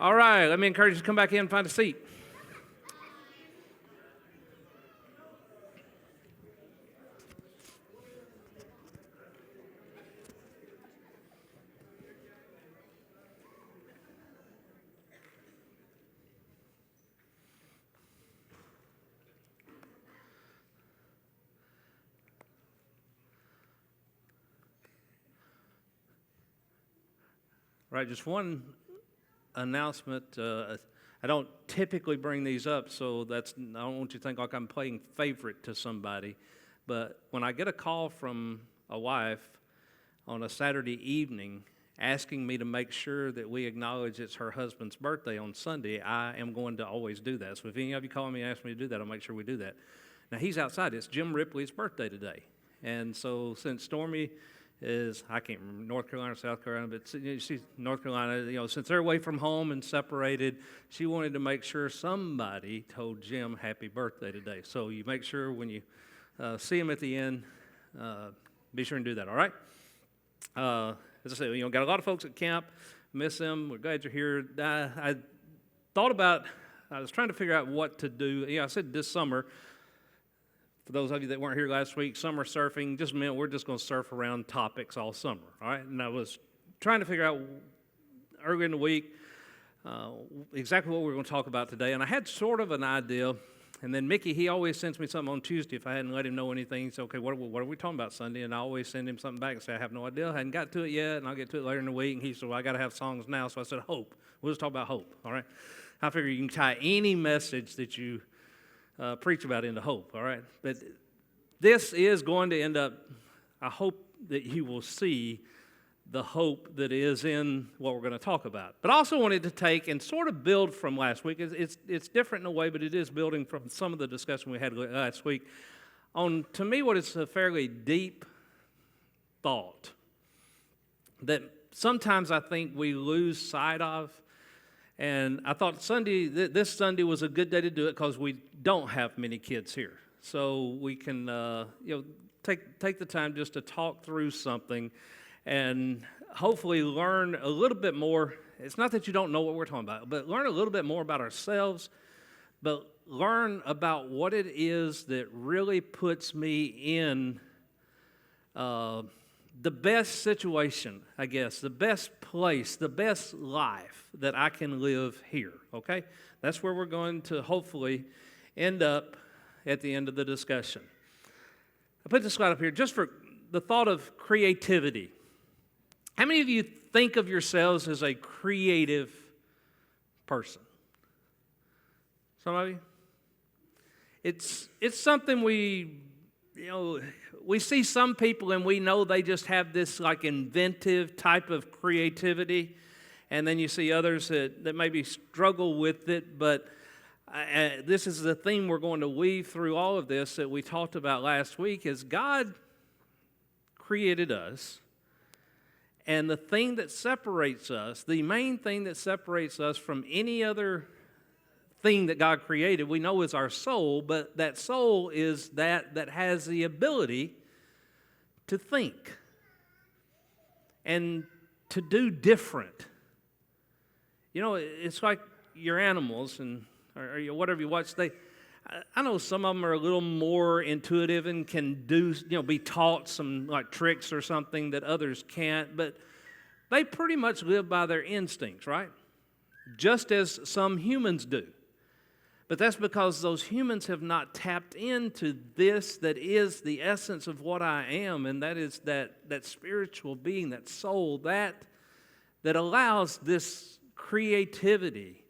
All right, let me encourage you to come back in and find a seat. Right, just one announcement. I don't typically bring these up, so I don't want you to think like I'm playing favorite to somebody. But when I get a call from a wife on a Saturday evening asking me to make sure that we acknowledge it's her husband's birthday on Sunday, I am going to always do that. So if any of you call me and ask me to do that, I'll make sure we do that. Now, he's outside. It's Jim Ripley's birthday today. And so since Stormy is, I can't remember, North Carolina or South Carolina, but she's North Carolina, since they're away from home and separated, she wanted to make sure somebody told Jim happy birthday today. So you make sure when you see him at the end, be sure and do that, all right? As I said, got a lot of folks at camp, miss them, we're glad you're here. I was trying to figure out what to do. I said this summer, for those of you that weren't here last week, summer surfing just meant we're just going to surf around topics all summer, all right? And I was trying to figure out early in the week exactly what we were going to talk about today, and I had sort of an idea. And then Mickey, he always sends me something on Tuesday if I hadn't let him know anything. He said, okay, what are we talking about Sunday? And I always send him something back and say, I have no idea. I hadn't got to it yet, and I'll get to it later in the week. And he said, well, I got to have songs now. So I said, hope. We'll just talk about hope, all right? I figure you can tie any message that you preach about into hope, all right? But this is going to end up, I hope that you will see the hope that is in what we're going to talk about. But I also wanted to take and sort of build from last week. It's different in a way, but it is building from some of the discussion we had last week on, to me, what is a fairly deep thought that sometimes I think we lose sight of. And I thought this Sunday was a good day to do it because we don't have many kids here. So we can, take the time just to talk through something and hopefully learn a little bit more. It's not that you don't know what we're talking about, but learn a little bit more about ourselves, but learn about what it is that really puts me in the best situation, I guess, the best place, the best life that I can live here, okay? That's where we're going to hopefully end up at the end of the discussion. I put this slide up here just for the thought of creativity. How many of you think of yourselves as a creative person? Some of you? It's something we see some people and we know they just have this like inventive type of creativity, and then you see others that maybe struggle with it, but this is the theme we're going to weave through all of this that we talked about last week is God created us. And the thing that separates us, the main thing that separates us from any other thing that God created, we know is our soul, but that soul is that has the ability to think and to do different. It's like your animals or whatever you watch, I know some of them are a little more intuitive and can do, be taught some like tricks or something that others can't, but they pretty much live by their instincts, right? Just as some humans do. But that's because those humans have not tapped into this that is the essence of what I am, and that is that spiritual being, that soul, that allows this creativity,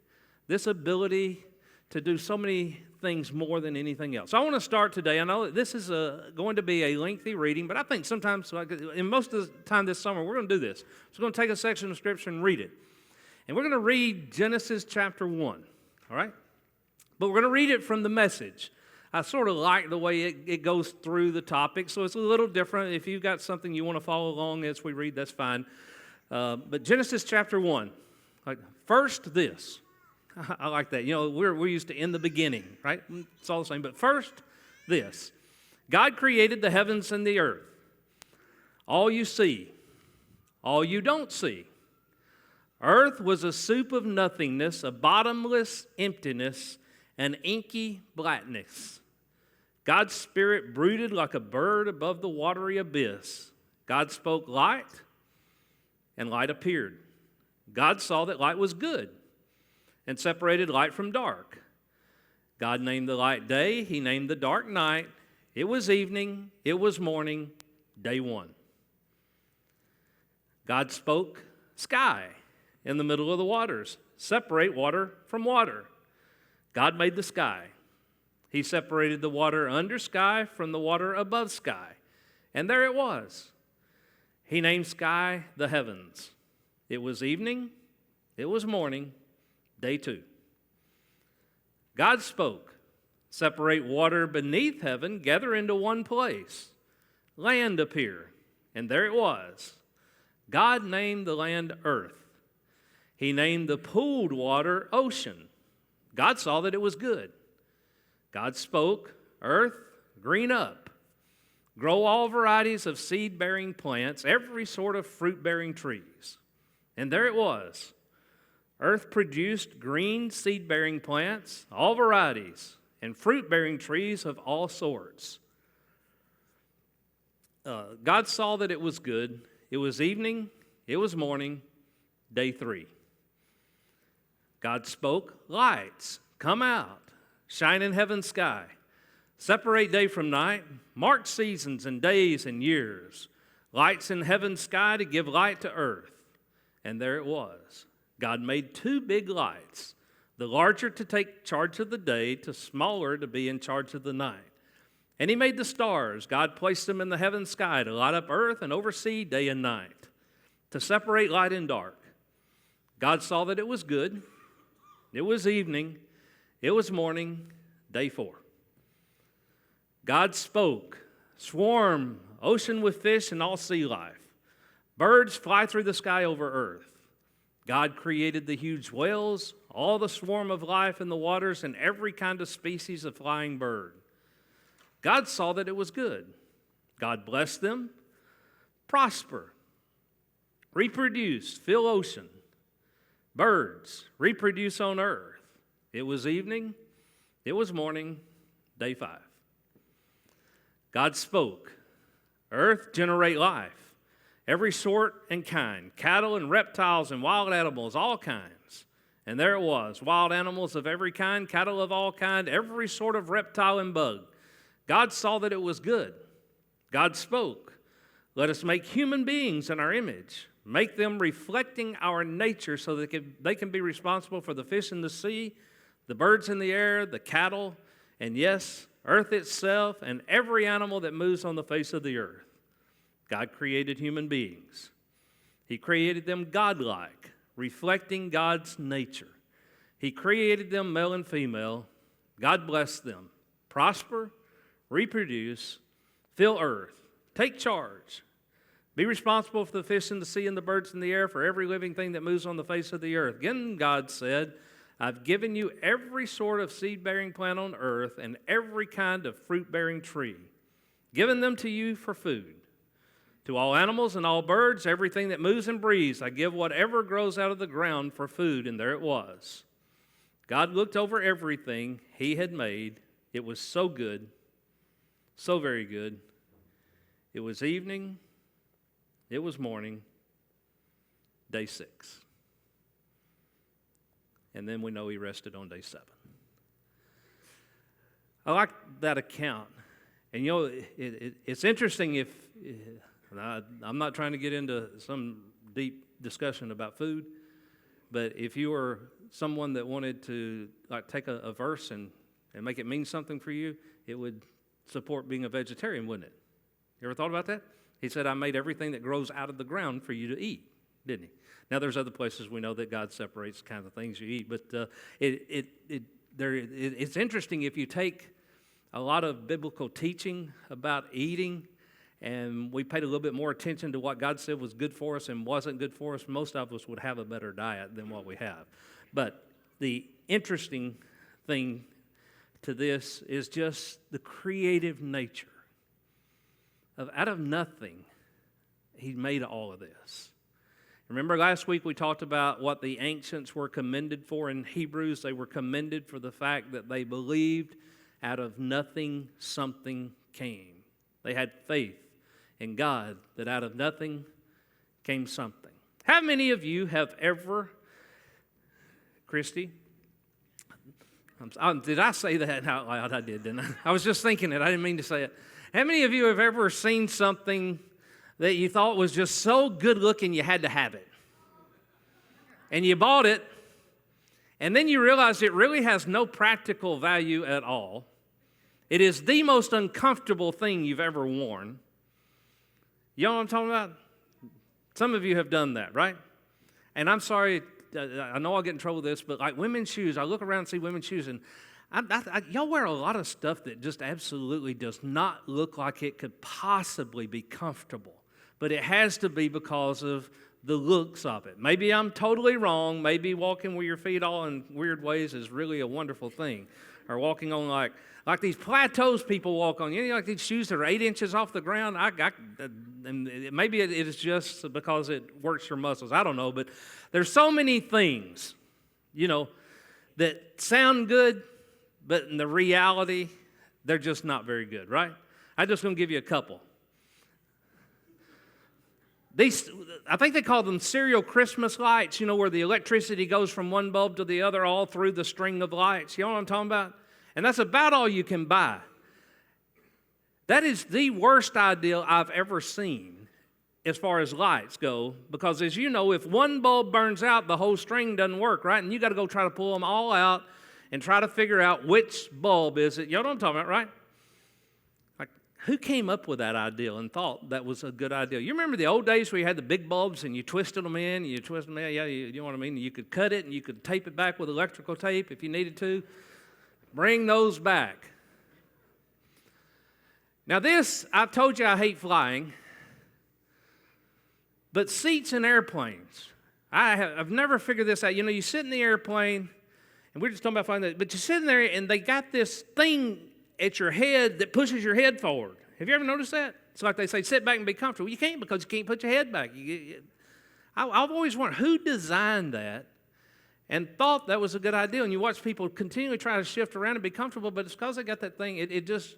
this ability to do so many things more than anything else. So I want to start today. I know that this is going to be a lengthy reading, but I think sometimes, in most of the time this summer, we're going to do this. So we're going to take a section of Scripture and read it. And we're going to read Genesis chapter 1, all right? But we're going to read it from the Message. I sort of like the way it goes through the topic, so it's a little different. If you've got something you want to follow along as we read, that's fine. But Genesis chapter 1, first this. I like that. We're used to in the beginning, right? It's all the same. But first, this. God created the heavens and the earth. All you see, all you don't see, Earth was a soup of nothingness, a bottomless emptiness, an inky blackness. God's Spirit brooded like a bird above the watery abyss. God spoke light, and light appeared. God saw that light was good and separated light from dark. God named the light day, He named the dark night. It was evening, it was morning, day one. God spoke sky in the middle of the waters. Separate water from water. God made the sky. He separated the water under sky from the water above sky. And there it was. He named sky the heavens. It was evening, it was morning, day two. God spoke, separate water beneath heaven, gather into one place. Land appear, and there it was. God named the land earth. He named the pooled water ocean. God saw that it was good. God spoke, earth, green up. Grow all varieties of seed-bearing plants, every sort of fruit-bearing trees. And there it was. Earth produced green seed-bearing plants, all varieties, and fruit-bearing trees of all sorts. God saw that it was good. It was evening, it was morning, day three. God spoke, lights, come out, shine in heaven's sky. Separate day from night, mark seasons and days and years. Lights in heaven's sky to give light to earth. And there it was. God made two big lights, the larger to take charge of the day, the smaller to be in charge of the night. And He made the stars. God placed them in the heaven sky to light up earth and oversee day and night, to separate light and dark. God saw that it was good. It was evening. It was morning, day four. God spoke, swarm, ocean with fish and all sea life. Birds fly through the sky over earth. God created the huge whales, all the swarm of life in the waters, and every kind of species of flying bird. God saw that it was good. God blessed them. Prosper, reproduce, fill ocean. Birds, reproduce on earth. It was evening, it was morning, day five. God spoke, earth, generate life, every sort and kind, cattle and reptiles and wild animals, all kinds. And there it was, wild animals of every kind, cattle of all kind, every sort of reptile and bug. God saw that it was good. God spoke, let us make human beings in our image, make them reflecting our nature so that they can be responsible for the fish in the sea, the birds in the air, the cattle, and yes, earth itself, and every animal that moves on the face of the earth. God created human beings. He created them godlike, reflecting God's nature. He created them male and female. God blessed them. Prosper, reproduce, fill earth, take charge. Be responsible for the fish in the sea and the birds in the air, for every living thing that moves on the face of the earth. Again, God said, I've given you every sort of seed-bearing plant on earth and every kind of fruit-bearing tree, given them to you for food. To all animals and all birds, everything that moves and breathes, I give whatever grows out of the ground for food, and there it was. God looked over everything He had made. It was so good, so very good. It was evening, it was morning, day six. And then we know He rested on day seven. I like that account. And you know, it's interesting if, I'm not trying to get into some deep discussion about food, but if you were someone that wanted to like take a verse and make it mean something for you, it would support being a vegetarian, wouldn't it? You ever thought about that? He said, I made everything that grows out of the ground for you to eat, didn't He? Now, there's other places we know that God separates the kind of things you eat, but it's interesting if you take a lot of biblical teaching about eating, and we paid a little bit more attention to what God said was good for us and wasn't good for us, most of us would have a better diet than what we have. But the interesting thing to this is just the creative nature of out of nothing, He made all of this. Remember last week we talked about what the ancients were commended for in Hebrews? They were commended for the fact that they believed out of nothing something came. They had faith in God that out of nothing came something. How many of you have ever, Christy, did I say that out loud? I did, didn't I? I was just thinking it. I didn't mean to say it. How many of you have ever seen something that you thought was just so good looking you had to have it? And you bought it, and then you realize it really has no practical value at all. It is the most uncomfortable thing you've ever worn. You know what I'm talking about? Some of you have done that, right? And I'm sorry, I know I'll get in trouble with this, but like women's shoes, I look around and see women's shoes, and y'all wear a lot of stuff that just absolutely does not look like it could possibly be comfortable. But it has to be because of the looks of it. Maybe I'm totally wrong. Maybe walking with your feet all in weird ways is really a wonderful thing. Or walking on like these plateaus people walk on. You know, like these shoes that are 8 inches off the ground. And maybe it is just because it works your muscles. I don't know. But there's so many things, you know, that sound good, but in the reality, they're just not very good, right? I'm just going to give you a couple. I think they call them serial Christmas lights, you know, where the electricity goes from one bulb to the other all through the string of lights. You know what I'm talking about? And that's about all you can buy. That is the worst idea I've ever seen as far as lights go, because as you know, if one bulb burns out, the whole string doesn't work, right? And you got to go try to pull them all out and try to figure out which bulb is it. You know what I'm talking about, right? Like, who came up with that idea and thought that was a good idea? You remember the old days where you had the big bulbs and you twisted them in, you know what I mean? You could cut it and you could tape it back with electrical tape if you needed to. Bring those back. Now this, I've told you I hate flying, but seats in airplanes, I've never figured this out. You know, you sit in the airplane, and we're just talking about flying, but you sit in there and they got this thing at your head that pushes your head forward. Have you ever noticed that? It's like they say, sit back and be comfortable. You can't, because you can't put your head back. I've always wondered who designed that and thought that was a good idea. And you watch people continually try to shift around and be comfortable, but it's because they got that thing. It just,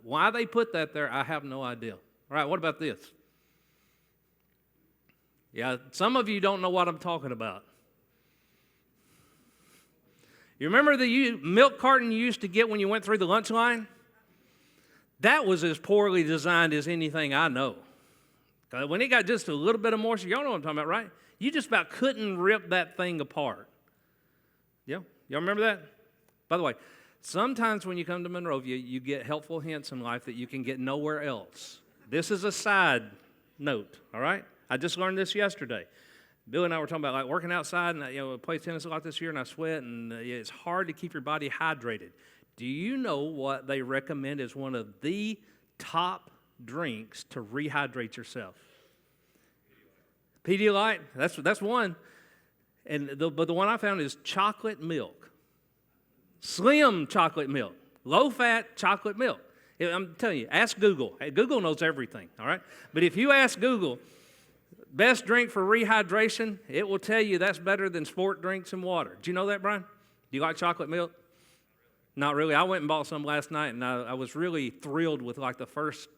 why they put that there, I have no idea. All right, what about this? Yeah, some of you don't know what I'm talking about. You remember the milk carton you used to get when you went through the lunch line? That was as poorly designed as anything I know. When it got just a little bit of moisture, y'all know what I'm talking about, right? You just about couldn't rip that thing apart. Yeah? Y'all remember that? By the way, sometimes when you come to Monrovia, you get helpful hints in life that you can get nowhere else. This is a side note, all right? I just learned this yesterday. Bill and I were talking about like working outside, and I play tennis a lot this year, and I sweat, and it's hard to keep your body hydrated. Do you know what they recommend as one of the top drinks to rehydrate yourself? Pedialyte, that's one. But the one I found is chocolate milk. Slim chocolate milk. Low-fat chocolate milk. I'm telling you, ask Google. Google knows everything, all right? But if you ask Google, best drink for rehydration, it will tell you that's better than sport drinks and water. Did you know that, Brian? Do you like chocolate milk? Not really. I went and bought some last night, and I was really thrilled with like the first.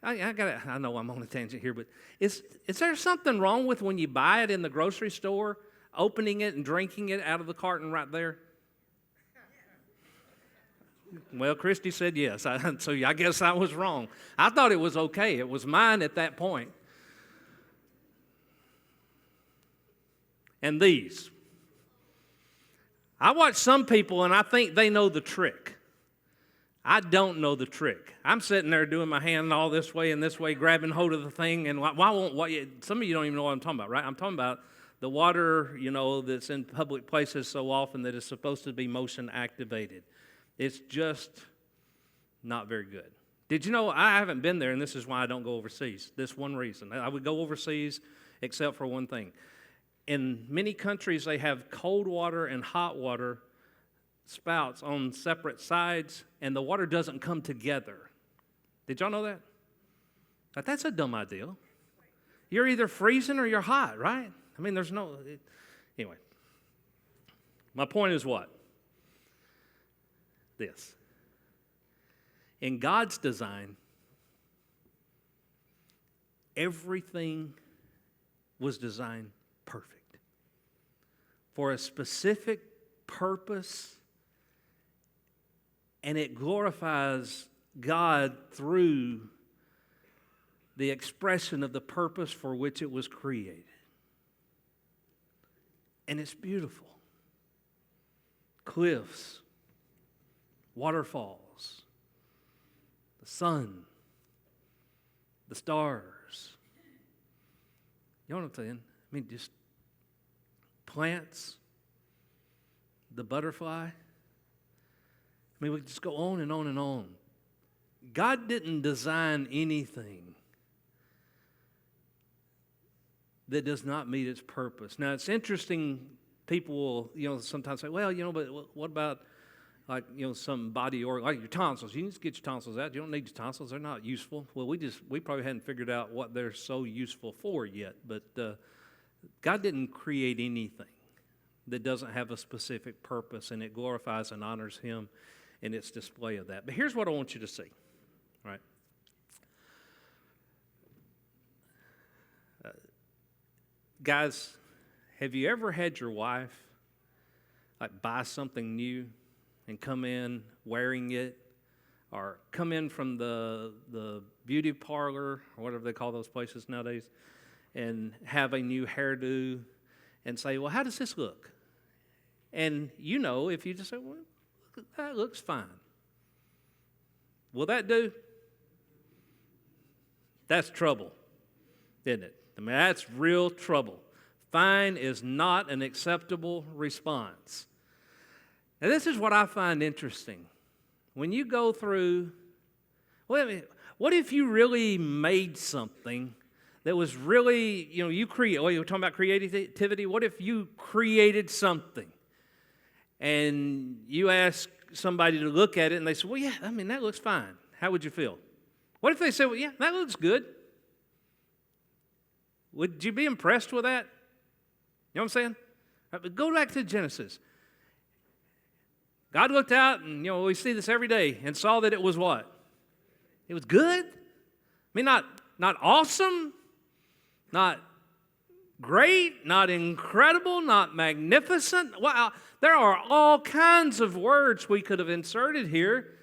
I know I'm on a tangent here, but is there something wrong with when you buy it in the grocery store, opening it and drinking it out of the carton right there? Well, Christy said yes, so I guess I was wrong. I thought it was okay. It was mine at that point. And these. I watch some people and I think they know the trick. I don't know the trick. I'm sitting there doing my hand all this way and this way, grabbing hold of the thing, and some of you don't even know what I'm talking about, right? I'm talking about the water, that's in public places so often that is supposed to be motion activated. It's just not very good. Did you know I haven't been there, and this is why I don't go overseas. This one reason. I would go overseas except for one thing. In many countries, they have cold water and hot water spouts on separate sides, and the water doesn't come together. Did y'all know that? That's a dumb idea. You're either freezing or you're hot, right? I mean, anyway. My point is what? This. In God's design, everything was designed perfect for a specific purpose, and it glorifies God through the expression of the purpose for which it was created. And it's beautiful. Cliffs, waterfalls, the sun, the stars. You know what I'm saying? I mean, just plants, the butterfly. I mean, we could just go on and on and on. God didn't design anything that does not meet its purpose. Now, it's interesting, people will, sometimes say, well, but what about, like, some body organ, like your tonsils. You need to get your tonsils out. You don't need your tonsils. They're not useful. Well, we probably hadn't figured out what they're so useful for yet. But God didn't create anything that doesn't have a specific purpose, and it glorifies and honors Him in its display of that. But here's what I want you to see, right? Guys, have you ever had your wife buy something new and come in wearing it, or come in from the beauty parlor or whatever they call those places nowadays, and have a new hairdo and say, well, how does this look? And if you just say, well, that looks fine. Will that do? That's trouble, isn't it? I mean, that's real trouble. Fine is not an acceptable response. Now, this is what I find interesting. When you go through, what if you really made something that was really, you create, you're talking about creativity. What if you created something and you ask somebody to look at it and they say, well, yeah, that looks fine. How would you feel? What if they say, well, yeah, that looks good? Would you be impressed with that? You know what I'm saying? But go back to Genesis. God looked out, and we see this every day, and saw that it was what? It was good. I mean, not awesome, not great, not incredible, not magnificent. Well, there are all kinds of words we could have inserted here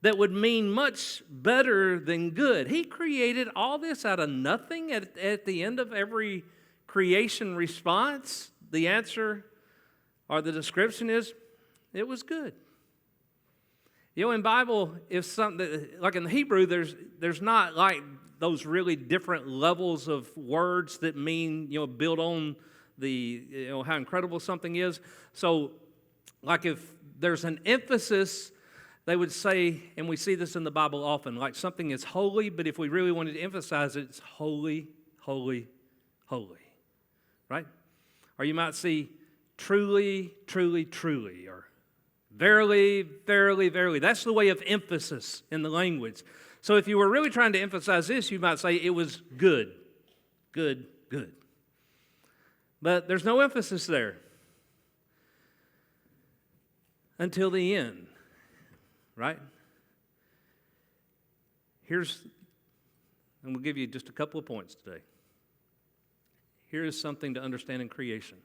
that would mean much better than good. He created all this out of nothing at the end of every creation response. The answer or the description is, it was good. In Bible, if something, like in the Hebrew, there's not like those really different levels of words that mean, build on the, how incredible something is. So, like if there's an emphasis, they would say, and we see this in the Bible often, like something is holy, but if we really wanted to emphasize it, it's holy, holy, holy, right? Or you might see truly, truly, truly, or verily, verily, verily. That's the way of emphasis in the language. So if you were really trying to emphasize this, you might say it was good, good, good. But there's no emphasis there until the end. Right? And we'll give you just a couple of points today. Here is something to understand in creation.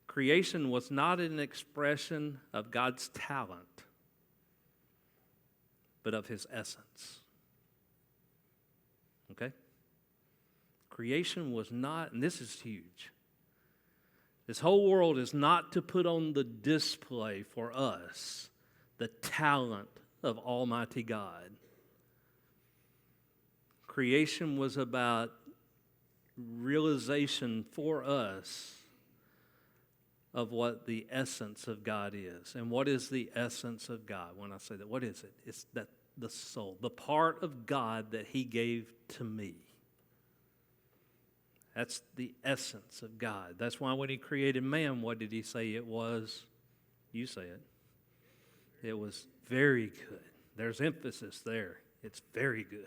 Creation was not an expression of God's talent, but of His essence. Okay? Creation was not, and this is huge. This whole world is not to put on the display for us the talent of Almighty God. Creation was about realization for us of what the essence of God is. And what is the essence of God? When I say that, what is it? It's that the soul, the part of God that He gave to me. That's the essence of God. That's why when He created man, what did He say it was? You say it. It was very good. There's emphasis there. It's very good.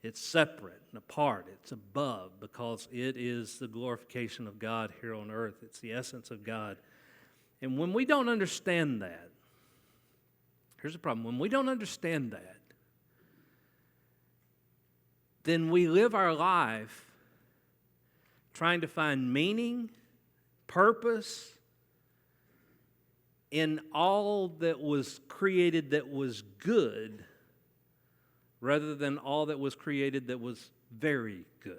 It's separate and apart. It's above because it is the glorification of God here on earth. It's the essence of God. And when we don't understand that, here's the problem. When we don't understand that, then we live our life trying to find meaning, purpose in all that was created that was good rather than all that was created that was very good.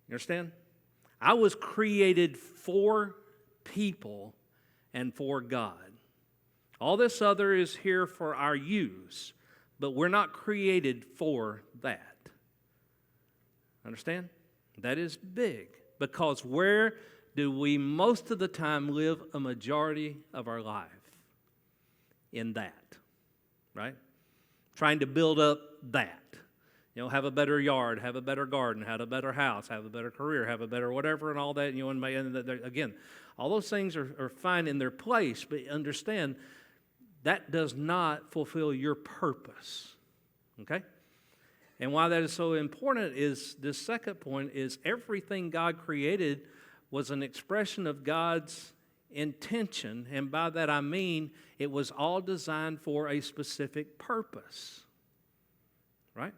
You understand? I was created for people and for God. All this other is here for our use, but we're not created for that. Understand? That is big, because where do we most of the time live a majority of our life? In that, right? Trying to build up that. You know, have a better yard, have a better garden, have a better house, have a better career, have a better whatever and all that. You know, and again, all those things are fine in their place, but understand that does not fulfill your purpose, okay? And why that is so important is this second point is everything God created was an expression of God's intention, and by that I mean it was all designed for a specific purpose, right?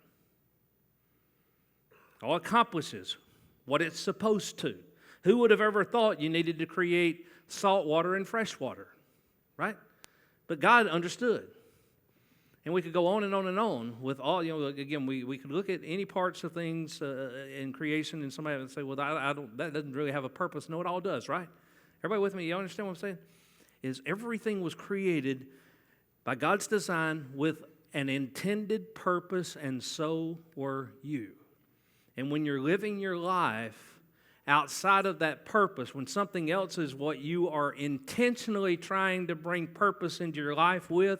All accomplishes what it's supposed to. Who would have ever thought you needed to create salt water and fresh water, right? But God understood. And we could go on and on and on with all, you know, again, we could look at any parts of things in creation and somebody would say, well, I don't, that doesn't really have a purpose. No, it all does, right? Everybody with me? You understand what I'm saying? Is everything was created by God's design with an intended purpose, and so were you. And when you're living your life outside of that purpose, when something else is what you are intentionally trying to bring purpose into your life with,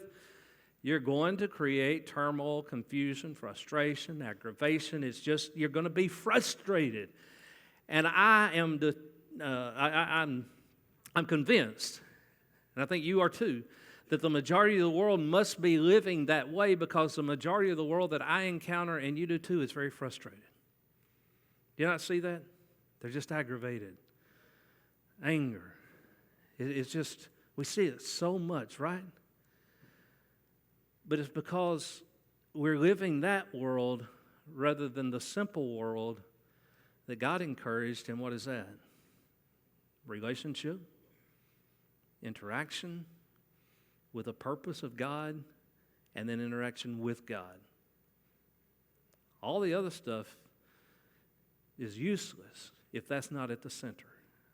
you're going to create turmoil, confusion, frustration, aggravation. It's just, you're going to be frustrated. And I'm convinced, and I think you are too, that the majority of the world must be living that way, because the majority of the world that I encounter, and you do too, is very frustrated. Do you not see that? They're just aggravated. Anger. It's just, we see it so much, right? But it's because we're living that world rather than the simple world that God encouraged. And what is that? Relationship, interaction with a purpose of God, and then interaction with God. All the other stuff is useless if that's not at the center.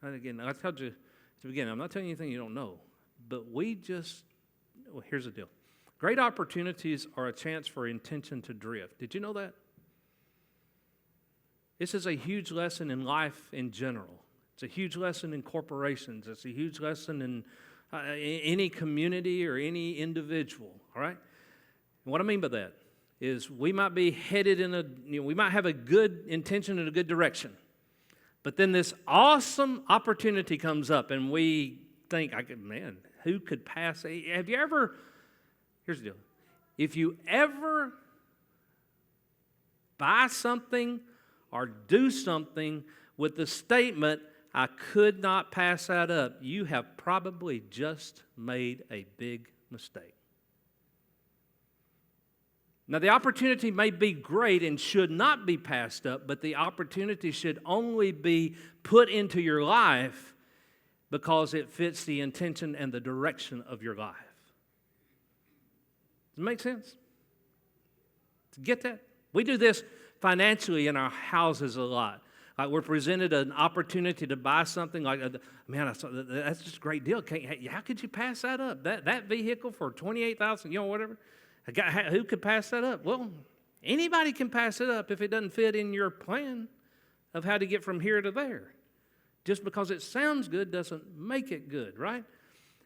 And again, I told you at the beginning, I'm not telling you anything you don't know, but here's the deal. Great opportunities are a chance for intention to drift. Did you know that? This is a huge lesson in life in general. It's a huge lesson in corporations. It's a huge lesson in any community or any individual, all right? And what I mean by that is we might be headed we might have a good intention in a good direction, but then this awesome opportunity comes up and we think, man, who could pass? Have you ever... Here's the deal. If you ever buy something or do something with the statement, I could not pass that up, you have probably just made a big mistake. Now, the opportunity may be great and should not be passed up, but the opportunity should only be put into your life because it fits the intention and the direction of your life. Does it make sense? Get that? We do this financially in our houses a lot. Like we're presented an opportunity to buy something like, man, that's just a great deal. How could you pass that up? That vehicle for $28,000, whatever. Who could pass that up? Well, anybody can pass it up if it doesn't fit in your plan of how to get from here to there. Just because it sounds good doesn't make it good, right?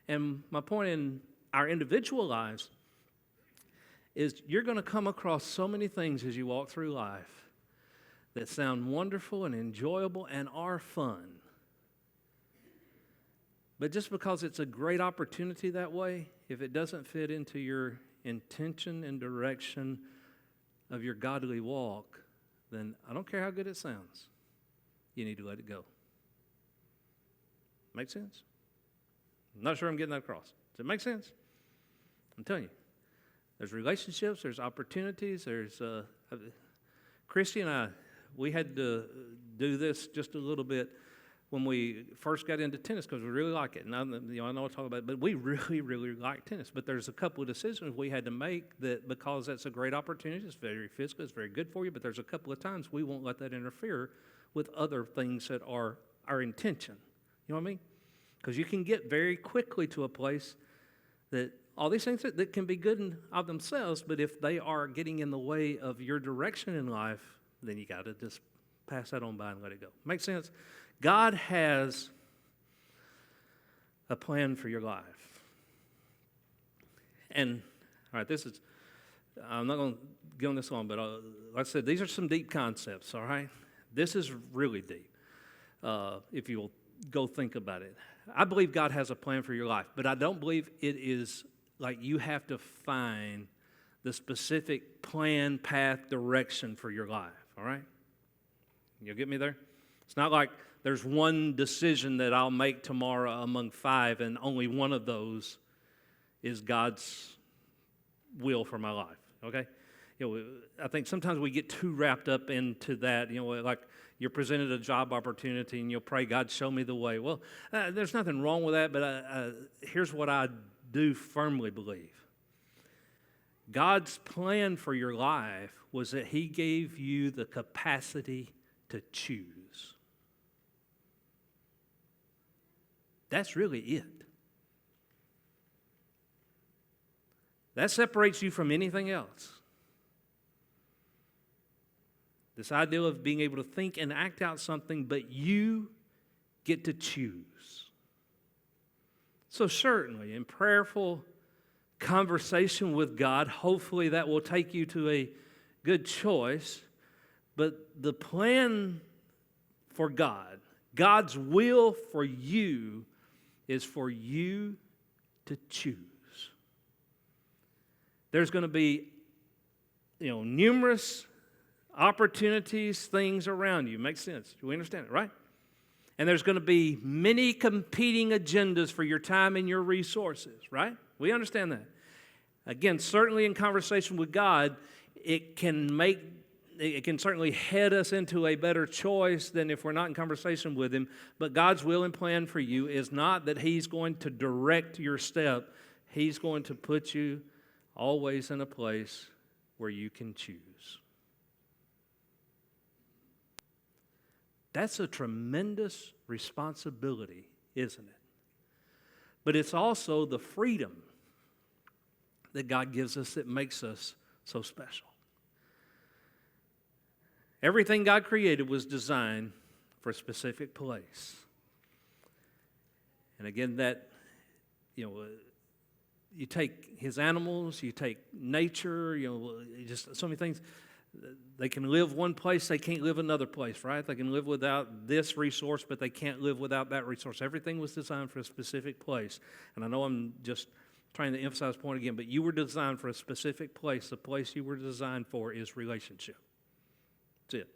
And my point in our individual lives is you're going to come across so many things as you walk through life that sound wonderful and enjoyable and are fun. But just because it's a great opportunity that way, if it doesn't fit into your intention and direction, of your godly walk, then I don't care how good it sounds, you need to let it go. Make sense? I'm not sure I'm getting that across. Does it make sense? I'm telling you. There's relationships, there's opportunities, there's... Christy and I, we had to do this just a little bit when we first got into tennis because we really like it. And I know I'll talk about it, but we really, really like tennis. But there's a couple of decisions we had to make that because that's a great opportunity, it's very physical, it's very good for you, but there's a couple of times we won't let that interfere with other things that are our intention. You know what I mean? Because you can get very quickly to a place that all these things that can be good in of themselves, but if they are getting in the way of your direction in life, then you got to just pass that on by and let it go. Make sense? God has a plan for your life. And, all right, I'm not going to get on this long, but like I said, these are some deep concepts, all right? This is really deep, if you'll go think about it. I believe God has a plan for your life, but I don't believe it is like you have to find the specific plan, path, direction for your life, all right? You'll get me there? It's not like there's one decision that I'll make tomorrow among 5, and only one of those is God's will for my life, okay? I think sometimes we get too wrapped up into that, like you're presented a job opportunity and you'll pray, God, show me the way. Well, there's nothing wrong with that, but here's what I do firmly believe. God's plan for your life was that He gave you the capacity to choose. That's really it. That separates you from anything else. This idea of being able to think and act out something, but you get to choose. So certainly, in prayerful conversation with God, hopefully that will take you to a good choice. But the plan for God, God's will for you, is for you to choose. There's going to be, numerous opportunities, things around you. Makes sense. Do we understand it, right? And there's going to be many competing agendas for your time and your resources, right? We understand that. Again, certainly in conversation with God, it can certainly head us into a better choice than if we're not in conversation with Him. But God's will and plan for you is not that He's going to direct your step. He's going to put you always in a place where you can choose. That's a tremendous responsibility, isn't it? But it's also the freedom that God gives us that makes us so special. Everything God created was designed for a specific place. And again, that, you take His animals, you take nature, just so many things. They can live one place, they can't live another place, right? They can live without this resource, but they can't live without that resource. Everything was designed for a specific place. And I know I'm just trying to emphasize the point again, but you were designed for a specific place. The place you were designed for is relationship. That's it.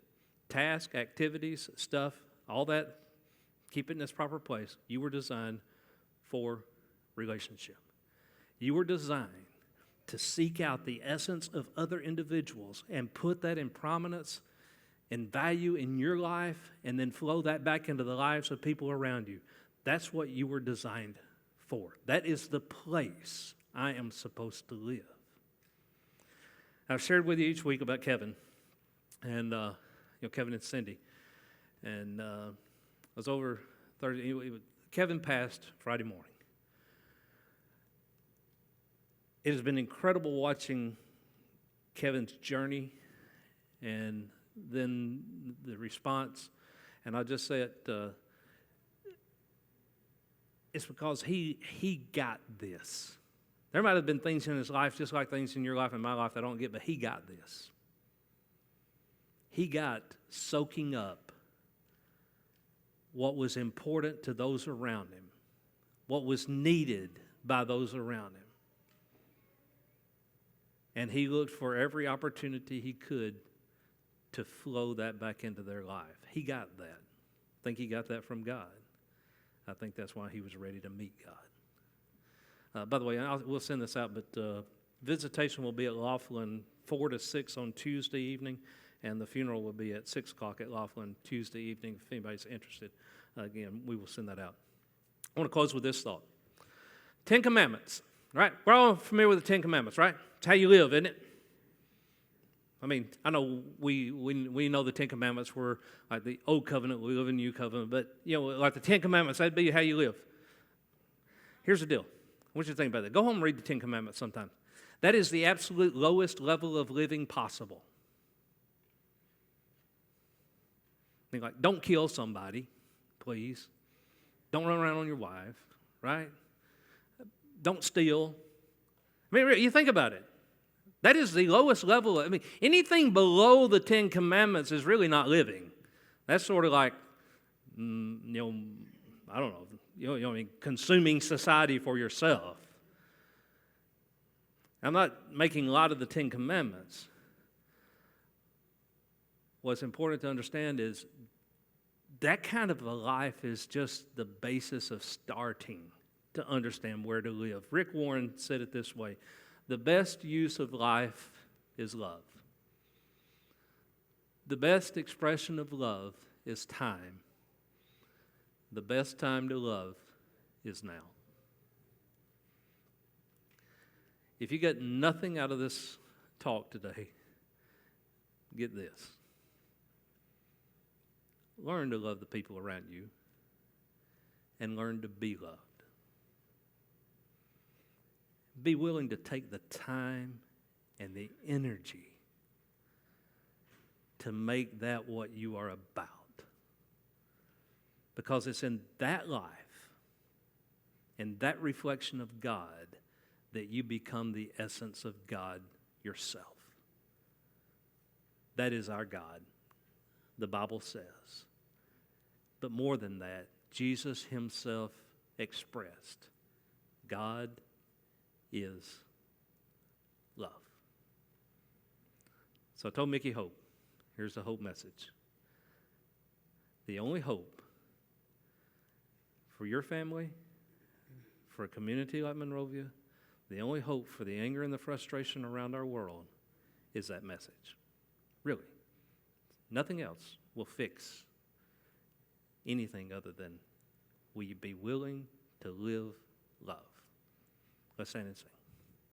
Task, activities, stuff, all that, keep it in its proper place. You were designed for relationship. You were designed to seek out the essence of other individuals and put that in prominence and value in your life and then flow that back into the lives of people around you. That's what you were designed for. That is the place I am supposed to live. I've shared with you each week about Kevin and Kevin and Cindy. And I was over Thursday. Kevin passed Friday morning. It has been incredible watching Kevin's journey and then the response. And I'll just say it, it's because he got this. There might have been things in his life, just like things in your life and my life I don't get, but he got this. He got soaking up what was important to those around him, what was needed by those around him. And he looked for every opportunity he could to flow that back into their life. He got that. I think he got that from God. I think that's why he was ready to meet God. By the way, we'll send this out, but visitation will be at Laughlin 4 to 6 on Tuesday evening, and the funeral will be at 6 o'clock at Laughlin Tuesday evening. If anybody's interested, again, we will send that out. I want to close with this thought. 10 Commandments, right? We're all familiar with the 10 Commandments, right? It's how you live, isn't it? I mean, I know we know the 10 Commandments were like the old covenant, we live in the new covenant, but, like the 10 Commandments, that'd be how you live. Here's the deal. I want you to think about that. Go home and read the 10 Commandments sometime. That is the absolute lowest level of living possible. Think like, don't kill somebody, please. Don't run around on your wife, right? Don't steal. I mean, you think about it. That is the lowest level. Anything below the 10 Commandments is really not living. That's sort of like, I don't know, consuming society for yourself. I'm not making a lot of the 10 Commandments. What's important to understand is that kind of a life is just the basis of starting to understand where to live. Rick Warren said it this way: the best use of life is love. The best expression of love is time. The best time to love is now. If you get nothing out of this talk today, get this. Learn to love the people around you and learn to be loved. Be willing to take the time and the energy to make that what you are about. Because it's in that life, in that reflection of God, that you become the essence of God yourself. That is our God, the Bible says. But more than that, Jesus himself expressed, God is love. So I told Mickey Hope, here's the hope message. The only hope for your family, for a community like Monrovia, the only hope for the anger and the frustration around our world is that message. Really. Nothing else will fix anything other than will you be willing to live love? Let's stand and sing.